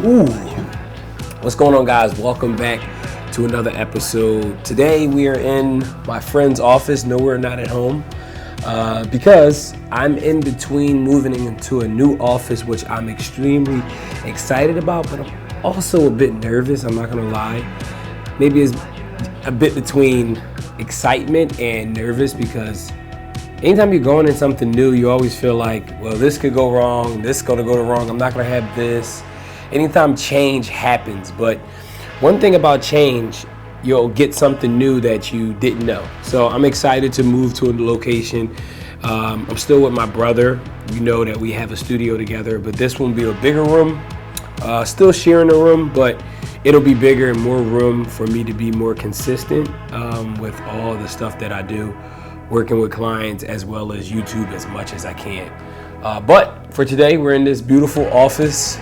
Ooh. What's going on, guys? Welcome back to another episode. Today we are in my friend's office. No, we're not at home because I'm in between moving into a new office, which I'm extremely excited about, but I'm also a bit nervous. I'm not gonna lie. Maybe it's a bit between excitement and nervous because anytime you're going in something new, you always feel like, well, this could go wrong, this is gonna go wrong, I'm not gonna have this. Anytime change happens, but one thing about change, you'll get something new that you didn't know. So I'm excited to move to a location. I'm still with my brother. You know that we have a studio together, but this one will be a bigger room. Still sharing a room, but it'll be bigger and more room for me to be more consistent with all the stuff that I do, working with clients as well as YouTube as much as I can. But for today, we're in this beautiful office.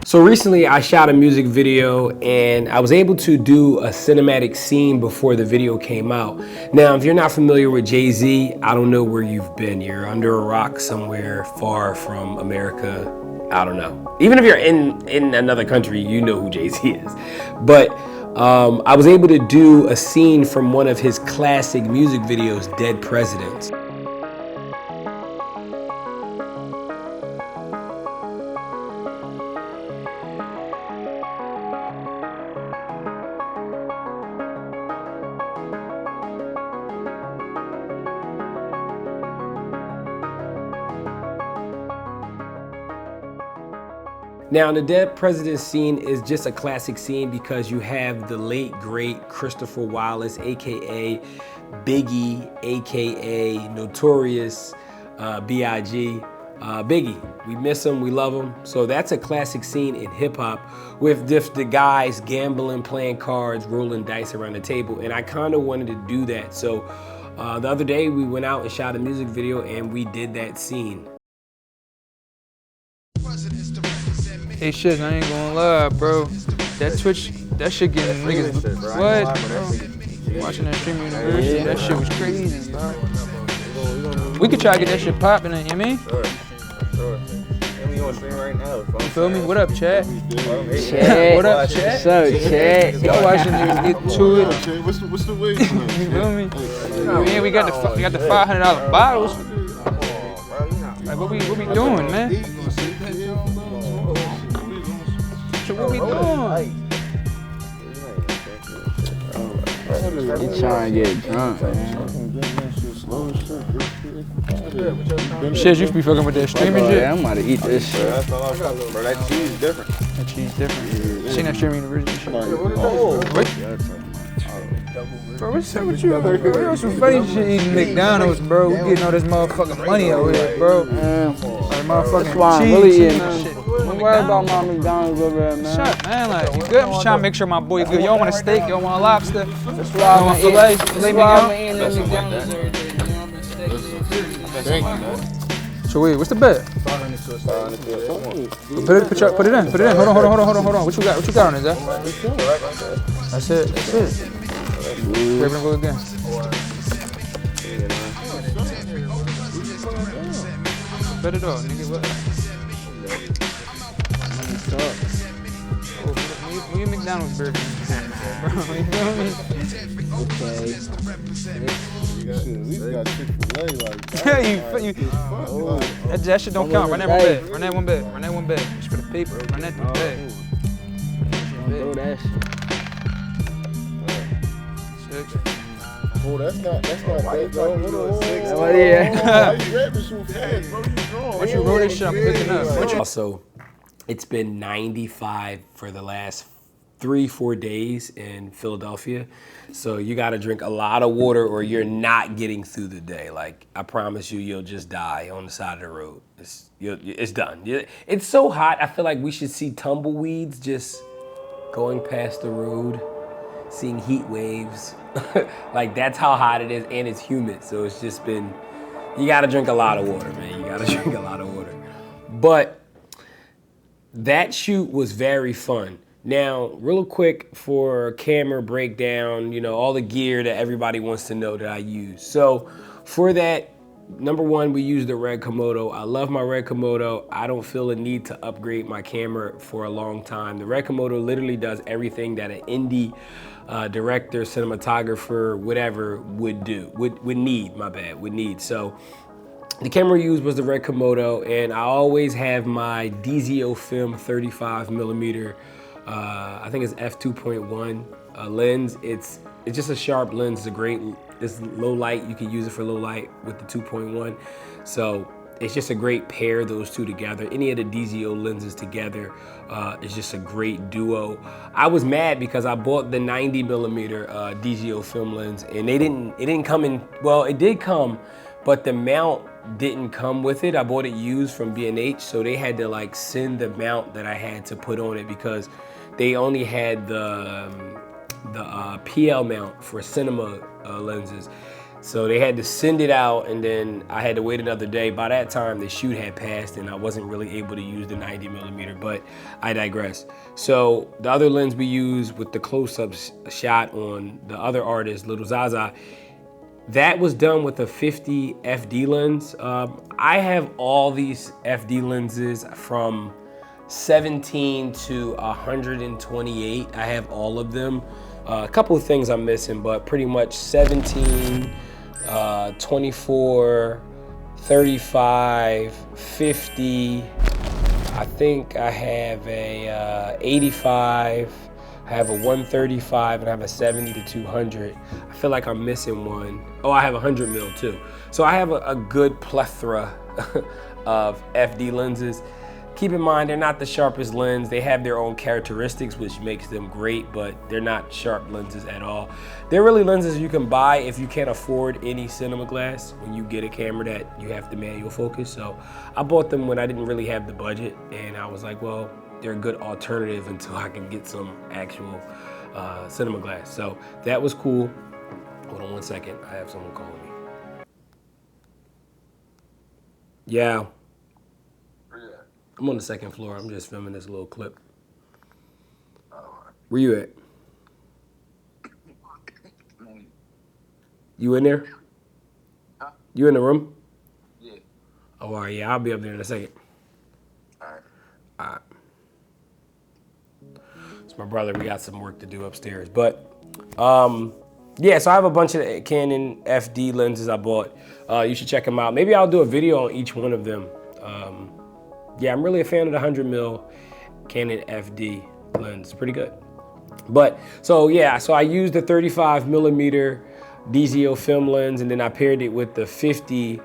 So recently I shot a music video and I was able to do a cinematic scene before the video came out. Now, if you're not familiar with Jay-Z, I don't know where you've been. You're under a rock somewhere far from America. I don't know. Even if you're in another country, you know who Jay-Z is. But I was able to do a scene from one of his classic music videos, Dead Presidents. Now, the Dead President scene is just a classic scene because you have the late, great Christopher Wallace, AKA Biggie, AKA Notorious B.I.G. Biggie. We miss him, we love him. So that's a classic scene in hip hop with just the guys gambling, playing cards, rolling dice around the table. And I kind of wanted to do that. So the other day we went out and shot a music video and we did that scene. Hey, shit, I ain't gonna lie, bro. That Twitch, that shit getting niggas. What? Bro? Watching that stream university, that shit was crazy, bro. We could try to get that shit popping, you know what I mean? Sure. And we on stream right now. You feel me? What up, chat? Chat. What up, chat? So, chat. Y'all watching niggas get to it. What's the way? You feel me? Man, we got the $500 bottles. Like, what we doing, man? So what we doing? You trying to get drunk, man. Shit, you be fucking with that streaming shit? I'm about to eat this shit. That's all I got, bro. That cheese is different. That cheese different. Seen that streaming university shit? Bro, what's up with you? Bro, you some funny shit eating McDonald's, bro. We getting all this motherfucking money out here, bro. Like motherfucking cheese and shit. Don't worry about my McDonald's over there, man. Shut, man. Like, you good? I'm just trying to make sure my boy good. You don't want a steak? You don't want a lobster? That's You don't want filet? Filet mignon? McDonald's every day. So wait, what's the bet? Put it in. Hold on. What you got on it, Zach? That's it. We're gonna go again. Bet it all, nigga. What? We in McDonald's burger. Bro, you feel me? We got Chick-fil-A like that. Yeah, that shit don't count. Run that one bet. Just for the paper. Run that bet. Throw that shit. Oh, that's not that, bro. What is Why you rapping so fast, bro? You draw. Once you roll this shit, I'm picking up. Also, it's been 95 for the last 3-4 days in Philadelphia. So you gotta drink a lot of water or you're not getting through the day. Like, I promise you, you'll just die on the side of the road. It's done. It's so hot, I feel like we should see tumbleweeds just going past the road, seeing heat waves. Like, that's how hot it is, and it's humid. So it's just been, you gotta drink a lot of water, man. You gotta drink a lot of water. But that shoot was very fun. Now, real quick for camera breakdown, you know, all the gear that everybody wants to know that I use. So for that number one, we use the red Komodo. I love my red Komodo. I don't feel a need to upgrade my camera for a long time. The red Komodo literally does everything that an indie director, cinematographer, whatever would need. So the camera we used was the red Komodo, and I always have my DZO film 35 millimeter. I think it's f2.1 lens. It's just a sharp lens. It's low light. You can use it for low light with the 2.1. So it's just a great pair, those two together. Any of the DZO lenses together is just a great duo. I was mad because I bought the 90 millimeter DZO film lens, and it didn't come in, well, it did come, but the mount didn't come with it. I bought it used from B&H, so they had to like send the mount that I had to put on it because they only had the PL mount for cinema lenses. So they had to send it out, and then I had to wait another day. By that time, the shoot had passed, and I wasn't really able to use the 90 millimeter, but I digress. So the other lens we used with the close-up shot on the other artist, Little Zaza, that was done with a 50 FD lens. I have all these FD lenses from 17 to 128. I have all of them. A couple of things I'm missing, but pretty much 17, 24, 35, 50. I think I have a 85. I have a 135 and I have a 70 to 200. I feel like I'm missing one. Oh, I have a 100 mil too. So I have a good plethora of FD lenses. Keep in mind, they're not the sharpest lens. They have their own characteristics, which makes them great, but they're not sharp lenses at all. They're really lenses you can buy if you can't afford any cinema glass when you get a camera that you have to manual focus. So I bought them when I didn't really have the budget, and I was like, well, they're a good alternative until I can get some actual cinema glass. So that was cool. Hold on one second, I have someone calling me. Yeah. I'm on the second floor. I'm just filming this little clip. Where you at? You in there? You in the room? Yeah. Oh, all right, yeah, I'll be up there in a second. All right. All right. It's my brother. We got some work to do upstairs. But, yeah, so I have a bunch of Canon FD lenses I bought. You should check them out. Maybe I'll do a video on each one of them. Yeah, I'm really a fan of the 100 mil Canon FD lens. Pretty good. But, so yeah, so I used the 35 millimeter DZO film lens, and then I paired it with the 50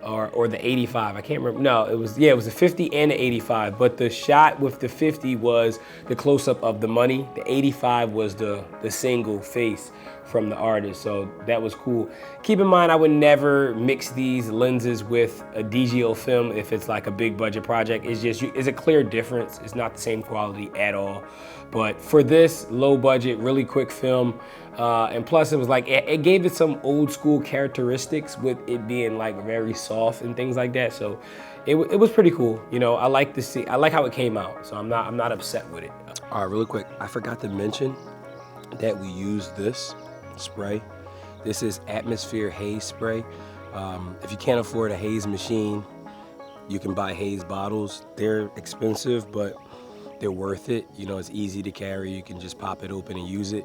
or the 85. I can't remember. No, it was the 50 and the 85. But the shot with the 50 was the close-up of the money. The 85 was the single face from the artist. So that was cool. Keep in mind, I would never mix these lenses with a DZO film if it's like a big budget project. It's a clear difference. It's not the same quality at all. But for this low budget, really quick film, and plus it was like, it gave it some old school characteristics with it being like very soft and things like that. So it was pretty cool. You know, I like how it came out. So I'm not upset with it. All right, really quick. I forgot to mention that we use this spray. This is Atmosphere Haze Spray. If you can't afford a haze machine, you can buy haze bottles. They're expensive, but they're worth it. You know, it's easy to carry. You can just pop it open and use it.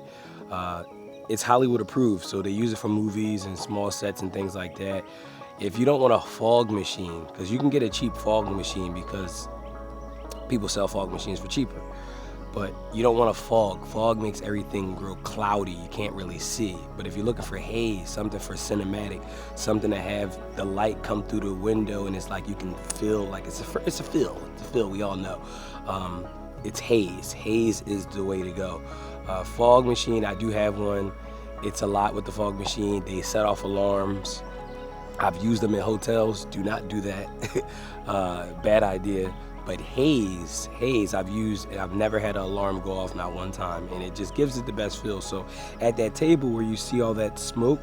It's Hollywood approved, so they use it for movies and small sets and things like that. If you don't want a fog machine, because you can get a cheap fog machine because people sell fog machines for cheaper, but you don't want a fog. Fog makes everything real cloudy. You can't really see. But if you're looking for haze, something for cinematic, something to have the light come through the window and it's like you can feel like it's a feel. It's a feel, we all know. It's haze. Haze is the way to go. Fog machine, I do have one. It's a lot with the fog machine. They set off alarms. I've used them in hotels. Do not do that. Bad idea. But haze I've used, and I've never had an alarm go off, not one time, and it just gives it the best feel. So at that table where you see all that smoke,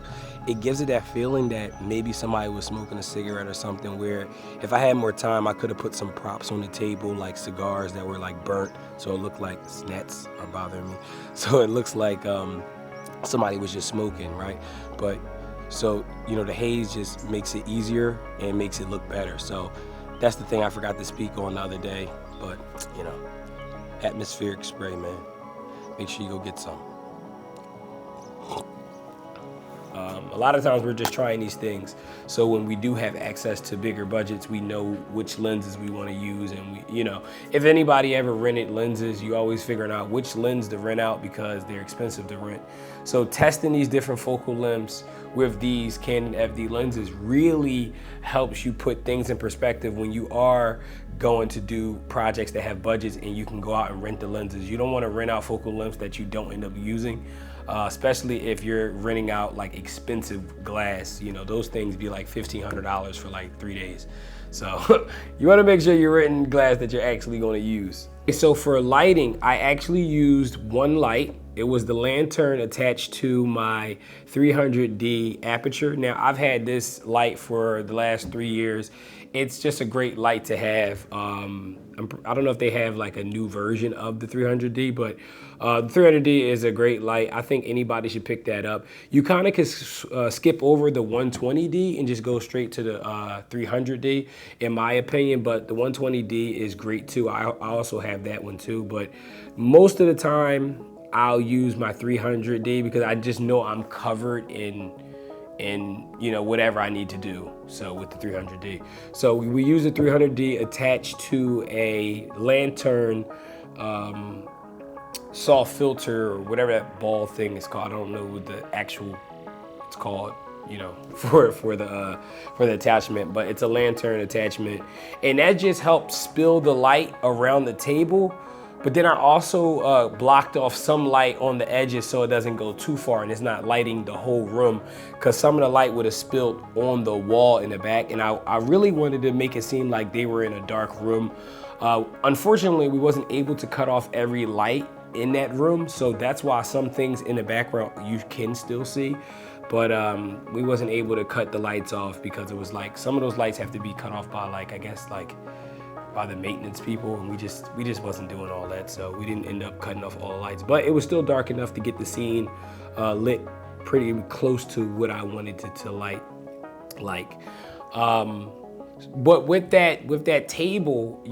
it gives it that feeling that maybe somebody was smoking a cigarette or something, where if I had more time, I could have put some props on the table, like cigars that were like burnt, so it looked like gnats are bothering me. So it looks like somebody was just smoking, right? But So, the haze just makes it easier and makes it look better. So that's the thing I forgot to speak on the other day. But, atmospheric spray, man. Make sure you go get some. A lot of times we're just trying these things. So when we do have access to bigger budgets, we know which lenses we want to use. And if anybody ever rented lenses, you always figuring out which lens to rent out because they're expensive to rent. So testing these different focal lengths with these Canon FD lenses really helps you put things in perspective when you are going to do projects that have budgets and you can go out and rent the lenses. You don't want to rent out focal lengths that you don't end up using. Especially if you're renting out like expensive glass, those things be like $1,500 for like 3 days. So you want to make sure you're renting glass that you're actually going to use. So for lighting, I actually used one light. It was the lantern attached to my 300D aperture. Now I've had this light for the last 3 years. It's just a great light to have. I don't know if they have like a new version of the 300D, but the 300D is a great light. I think anybody should pick that up. You kind of can skip over the 120D and just go straight to the 300D, in my opinion, but the 120D is great too. I also have that one too, but most of the time I'll use my 300D because I just know I'm covered in whatever I need to do. So with the 300D. So we use the 300D attached to a lantern soft filter or whatever that ball thing is called. I don't know what the actual it's called, for the attachment, but it's a lantern attachment. And that just helps spill the light around the table. But then I also blocked off some light on the edges so it doesn't go too far and it's not lighting the whole room, because some of the light would have spilled on the wall in the back, and I really wanted to make it seem like they were in a dark room. Unfortunately, we wasn't able to cut off every light in that room, so that's why some things in the background you can still see. But we wasn't able to cut the lights off because it was like some of those lights have to be cut off by by the maintenance people, and we just wasn't doing all that, so we didn't end up cutting off all the lights. But it was still dark enough to get the scene lit pretty close to what I wanted it to light like. But with that table,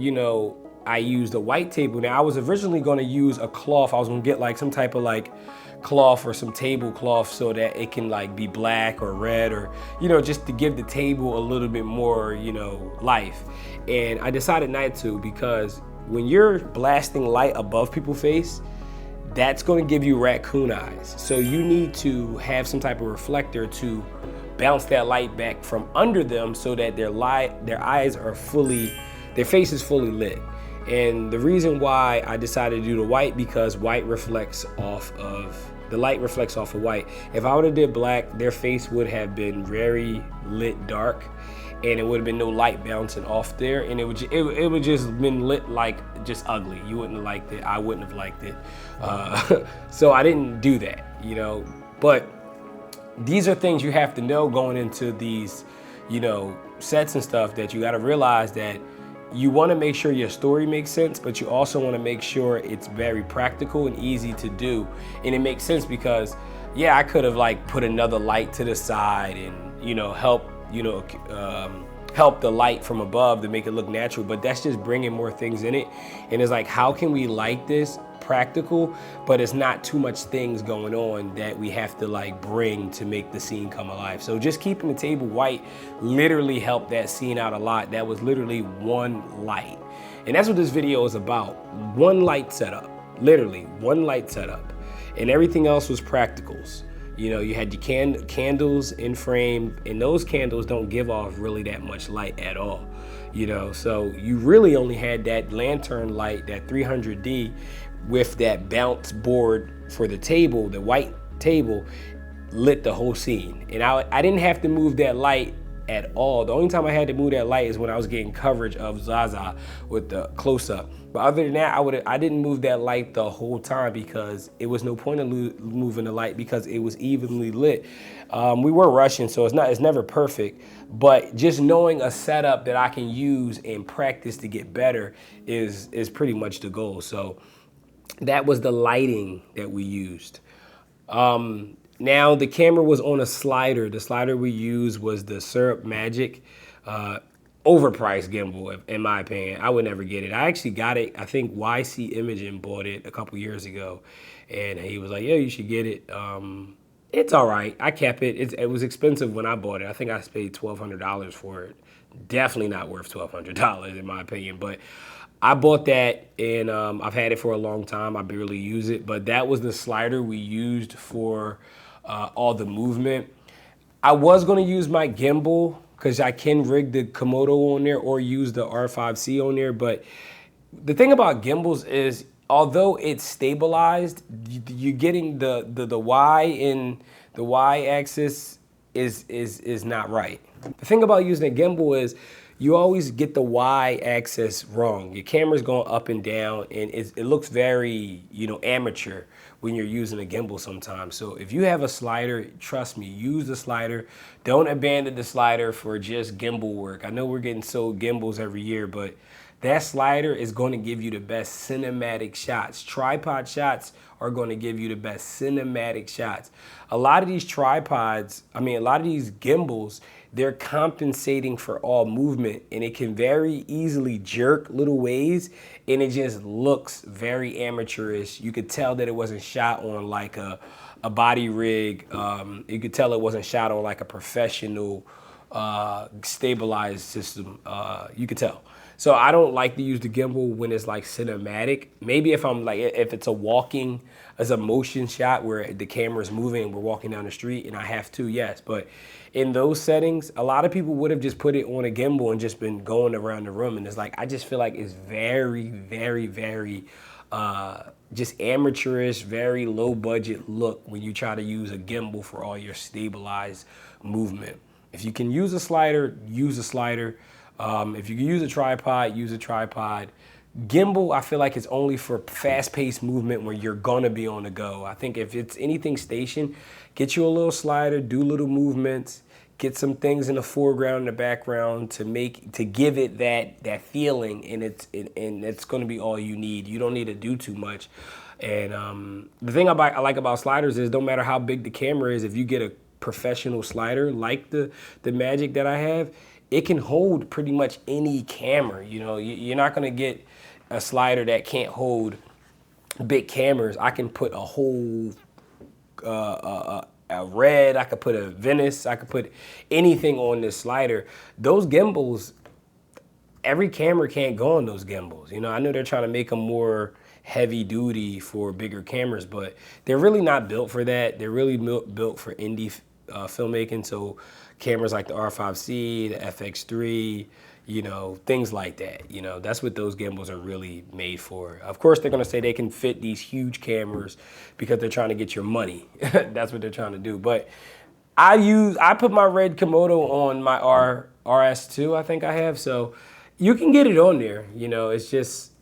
I used a white table. Now I was originally going to use a cloth. I was going to get like some type of like cloth or some tablecloth so that it can like be black or red or just to give the table a little bit more life. And I decided not to, because when you're blasting light above people's face, that's going to give you raccoon eyes. So you need to have some type of reflector to bounce that light back from under them so that their eyes are their face is fully lit. And the reason why I decided to do the white, because white reflects off of the light reflects off of white. If I would have did black, their face would have been very lit dark, and it would have been no light bouncing off there, and it would just been lit like just ugly. You wouldn't have liked it. I wouldn't have liked it. So I didn't do that, But these are things you have to know going into these, sets and stuff, that you got to realize that you want to make sure your story makes sense, but you also want to make sure it's very practical and easy to do. And it makes sense because, I could have like put another light to the side and, help the light from above to make it look natural, but that's just bringing more things in it. And it's like, how can we light this practical, but it's not too much things going on that we have to like bring to make the scene come alive. So just keeping the table white literally helped that scene out a lot. That was literally one light. And that's what this video is about. One light setup, literally one light setup. And everything else was practicals. You had your candles in frame, and those candles don't give off really that much light at all. So you really only had that lantern light, that 300D, with that bounce board for the table, the white table, lit the whole scene. And I didn't have to move that light at all. The only time I had to move that light is when I was getting coverage of Zaza with the close-up. But other than that, I didn't move that light the whole time because it was no point in moving the light because it was evenly lit. We were rushing, so it's never perfect. But just knowing a setup that I can use and practice to get better is pretty much the goal. So that was the lighting that we used. Now the camera was on a slider. The slider we used was the Syrup Magic. Overpriced gimbal, in my opinion. I would never get it. I actually got it. I think YC Imaging bought it a couple years ago, and he was like, "Yeah, you should get it." It's all right. I kept it. It was expensive when I bought it. I think I paid $1,200 for it. Definitely not worth $1,200 in my opinion. But I bought that, and I've had it for a long time. I barely use it, but that was the slider we used for all the movement. I was going to use my gimbal because I can rig the Komodo on there or use the R5C on there. But the thing about gimbals is, although it's stabilized, you're getting the Y in the Y axis is not right. The thing about using a gimbal is you always get the Y axis wrong. Your camera's going up and down, and it looks very, amateur when you're using a gimbal sometimes. So if you have a slider, trust me, use the slider. Don't abandon the slider for just gimbal work. I know we're getting sold gimbals every year, but that slider is going to give you the best cinematic shots. Tripod shots are going to give you the best cinematic shots. A lot of these tripods, a lot of these gimbals, they're compensating for all movement, and it can very easily jerk little ways, and it just looks very amateurish. You could tell that it wasn't shot on like a body rig. You could tell it wasn't shot on like a professional stabilized system. You could tell. So I don't like to use the gimbal when it's like cinematic. Maybe if it's a motion shot where the camera is moving and we're walking down the street and I have to, yes. But in those settings, a lot of people would have just put it on a gimbal and just been going around the room. And it's like, I just feel like it's very, very, very just amateurish, very low budget look when you try to use a gimbal for all your stabilized movement. If you can use a slider, use a slider. If you can use a tripod, use a tripod. Gimbal, I feel like it's only for fast-paced movement where you're gonna be on the go. I think if it's anything station, get you a little slider, do little movements, get some things in the foreground and the background to give it that feeling, and it's gonna be all you need. You don't need to do too much. And the thing I like about sliders is, no matter how big the camera is, if you get a professional slider like the Magic that I have, it can hold pretty much any camera. You're not gonna get a slider that can't hold big cameras. I can put a whole a Red, I could put a Venice, I could put anything on this slider. Those gimbals, every camera can't go on those gimbals. I know they're trying to make them more heavy duty for bigger cameras, but they're really not built for that. They're really built for indie filmmaking. So cameras like the R5C, the FX3, things like that. That's what those gimbals are really made for. Of course, they're gonna say they can fit these huge cameras because they're trying to get your money. That's what they're trying to do. But I put my Red Komodo on my RS2, I think I have. So you can get it on there. It's just,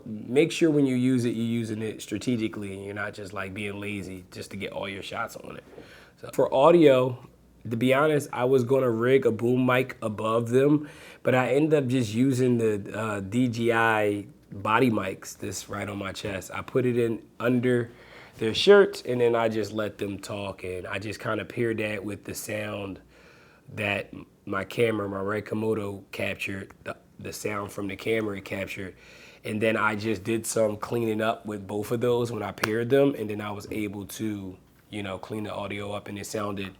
make sure when you use it, you're using it strategically and you're not just like being lazy just to get all your shots on it. So for audio, to be honest, I was gonna rig a boom mic above them, but I ended up just using the DJI body mics, this right on my chest. I put it in under their shirts, and then I just let them talk, and I just kind of paired that with the sound that my camera, my Red Komodo, captured, the sound from the camera it captured. And then I just did some cleaning up with both of those when I paired them, and then I was able to clean the audio up, and it sounded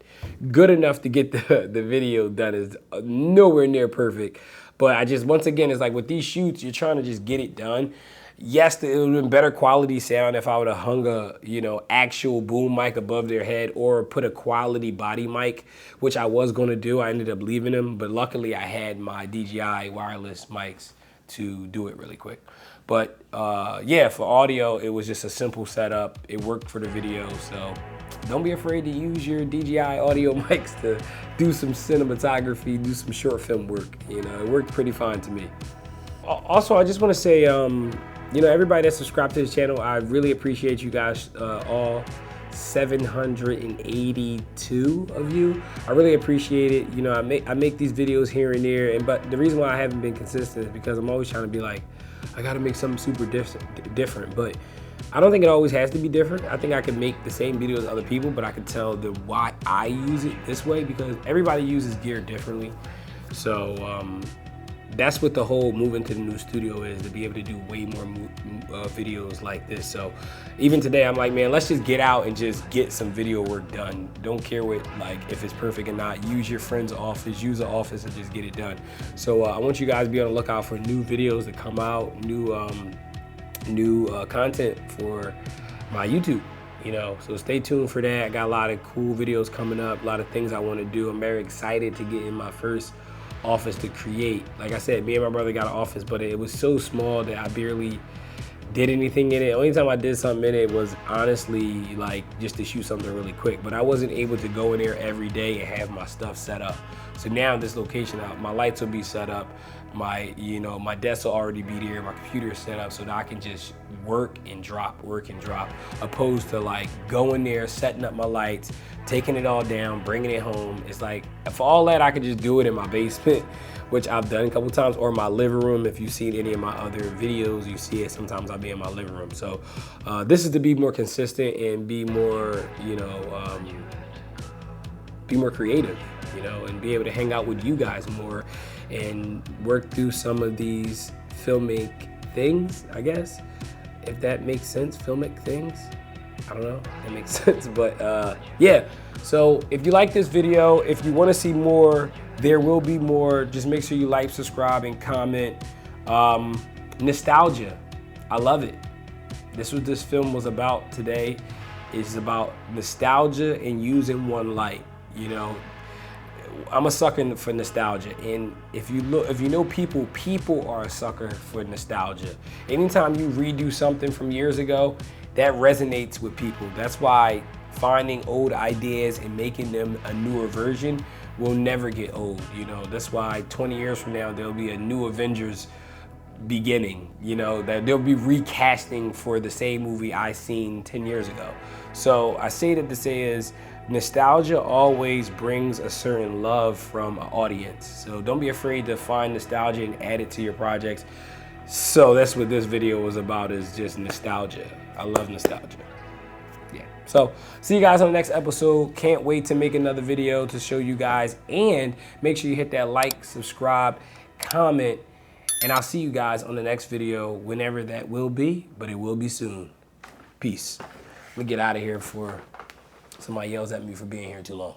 good enough to get the video done. Is nowhere near perfect, but once again, it's like with these shoots, you're trying to just get it done. Yes, it would have been better quality sound if I would have hung a actual boom mic above their head or put a quality body mic, which I was going to do. I ended up leaving them, but luckily I had my DJI wireless mics to do it really quick. But yeah, for audio, it was just a simple setup. It worked for the video, so don't be afraid to use your DJI audio mics to do some cinematography, do some short film work. It worked pretty fine to me. Also, I just want to say, everybody that subscribed to this channel, I really appreciate you guys, all 782 of you. I really appreciate it. I make these videos here and there, but the reason why I haven't been consistent is because I'm always trying to be like, I gotta make something super different. But I don't think it always has to be different. I think I could make the same video as other people, but I could tell the why I use it this way because everybody uses gear differently. So that's what the whole moving to the new studio is, to be able to do way more videos like this. So even today, I'm like, man, let's just get out and just get some video work done. Don't care what, like, if it's perfect or not. Use your friend's office, use the office, and just get it done. So I want you guys to be on the lookout for new videos that come out, new content for my YouTube. You know, so stay tuned for that. I got a lot of cool videos coming up, a lot of things I want to do. I'm very excited to get in my first office to create. Like I said, me and my brother got an office, but it was so small that I barely did anything in it. Only time I did something in it was honestly like just to shoot something really quick, but I wasn't able to go in there every day and have my stuff set up. So now in this location, my lights will be set up, my desk will already be there, my computer is set up so that I can just work and drop, opposed to like going there, setting up my lights, taking it all down, bringing it home. It's like, for all that, I could just do it in my basement, which I've done a couple times, or my living room. If you've seen any of my other videos, you see it. Sometimes I'll be in my living room. So this is to be more consistent and be more, be more creative, and be able to hang out with you guys more and work through some of these filmic things, I guess, if that makes sense. Filmic things, I don't know if that makes sense, but yeah. So if you like this video, if you want to see more, there will be more. Just make sure you like, subscribe, and comment. Nostalgia, I love it. This is what this film was about today. It's about nostalgia and using one light. I'm a sucker for nostalgia, and if you know people are a sucker for nostalgia. Anytime you redo something from years ago, that resonates with people. That's why finding old ideas and making them a newer version will never get old. That's why 20 years from now there'll be a new Avengers beginning. That they'll be recasting for the same movie I seen 10 years ago. So I say that to say is, nostalgia always brings a certain love from an audience. So don't be afraid to find nostalgia and add it to your projects. So that's what this video was about, is just nostalgia. I love nostalgia. Yeah. So see you guys on the next episode. Can't wait to make another video to show you guys, and make sure you hit that like, subscribe, comment, and I'll see you guys on the next video, whenever that will be, but it will be soon. Peace. Let me get out of here before somebody yells at me for being here too long.